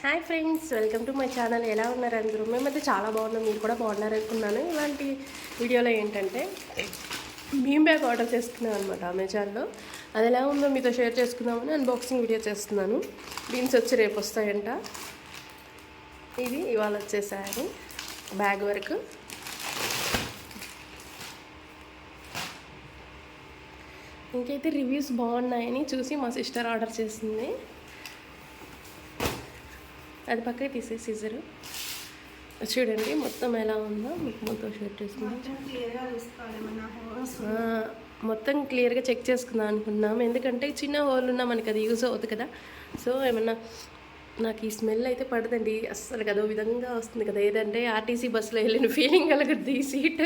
Hi friends, welcome to my channel. ఎలా ఉన్నారు అందరూ? మేమైతే చాలా బాగున్నాం, మీరు కూడా బాగున్నారు అనుకున్నాను. ఇలాంటి వీడియోలో ఏంటంటే బీమ్ బ్యాగ్ ఆర్డర్ చేసుకున్నాను అనమాట అమెజాన్లో. అది ఎలా ఉందో మీతో షేర్ చేసుకుందామని అన్బాక్సింగ్ వీడియో చేస్తున్నాను. బీమ్స్ వచ్చి రేపు వస్తాయంట. ఇది ఇవాళ వచ్చేసాయి బ్యాగ్ వరకు. ఇంకైతే రివ్యూస్ బాగున్నాయని చూసి మా సిస్టర్ ఆర్డర్ చేసింది. అది పక్కకి తీసే సీజరు చూడండి మొత్తం ఎలా ఉందో మీకు మొత్తం షేర్ చేసుకుందాం. మొత్తం క్లియర్గా చెక్ చేసుకుందాం అనుకున్నాం, ఎందుకంటే చిన్న హోల్ ఉన్నా మనకి అది యూజ్ అవుతుంది కదా. సో ఏమన్నా నాకు ఈ స్మెల్ అయితే పడదండి అస్సలు, కదా విధంగా వస్తుంది కదా. ఏదంటే ఆర్టీసీ బస్సులో వెళ్ళిన ఫీలింగ్ కలగద్ది. ఈ సీట్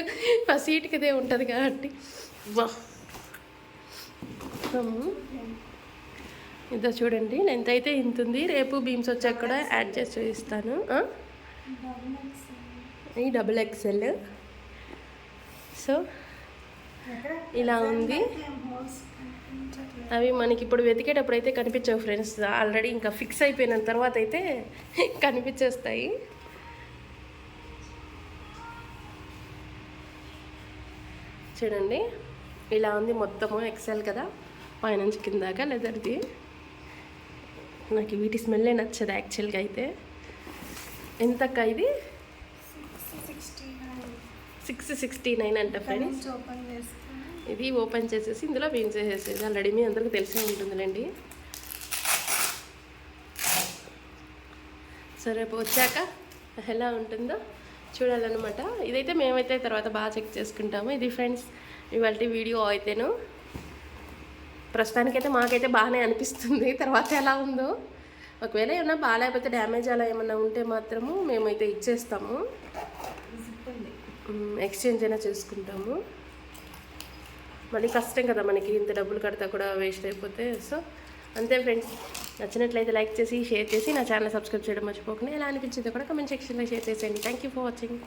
ఆ సీట్కి అదే ఉంటుంది కాబట్టి వా. ఇదో చూడండి, లెంత్ అయితే ఇంత ఉంది. రేపు బీమ్స్ వచ్చాక కూడా యాడ్ చేసి చూపిస్తాను. ఈ XXL. సో ఇలా ఉంది. అవి మనకి ఇప్పుడు వెతికేటప్పుడు అయితే కనిపించవు ఫ్రెండ్స్, ఆల్రెడీ ఇంకా ఫిక్స్ అయిపోయిన తర్వాత అయితే కనిపించేస్తాయి. చూడండి ఇలా ఉంది మొత్తము. XL కదా, పైనుంచి కిందాక లెదర్ది. నాకు వీటి స్మెల్లే నచ్చదు యాక్చువల్గా. అయితే ఎంతక్క ఇది? 669 అంట ఫ్రెండ్స్. ఇది ఓపెన్ చేసేసి ఇందులో బీమ్స్ చేసేది ఆల్రెడీ మీ అందరికీ తెలిసే ఉంటుందిలేండి. సో రేపు వచ్చాక ఎలా ఉంటుందో చూడాలన్నమాట. ఇదైతే మేమైతే తర్వాత బాగా చెక్ చేసుకుంటాము. ఇది ఫ్రెండ్స్ ఇవాళ వీడియో అయితేను. ప్రస్తుతానికైతే మాకైతే బాగానే అనిపిస్తుంది. తర్వాత ఎలా ఉందో, ఒకవేళ ఏమన్నా బాగాలేకపోతే డ్యామేజ్ అలా ఏమన్నా ఉంటే మాత్రము మేమైతే ఇచ్చేస్తాము, ఎక్స్చేంజ్ అయినా చేసుకుంటాము. మళ్ళీ కష్టం కదా మనకి, ఇంత డబ్బులు కడతా కూడా వేస్ట్ అయిపోతే. సో అంతే ఫ్రెండ్స్, నచ్చినట్లయితే లైక్ చేసి షేర్ చేసి నా ఛానల్ సబ్స్క్రైబ్ చేయడం మర్చిపోకుండా. ఎలా అనిపించిందో కూడా కమెంట్ సెక్షన్లో షేర్ చేసేయండి. Thank you for watching.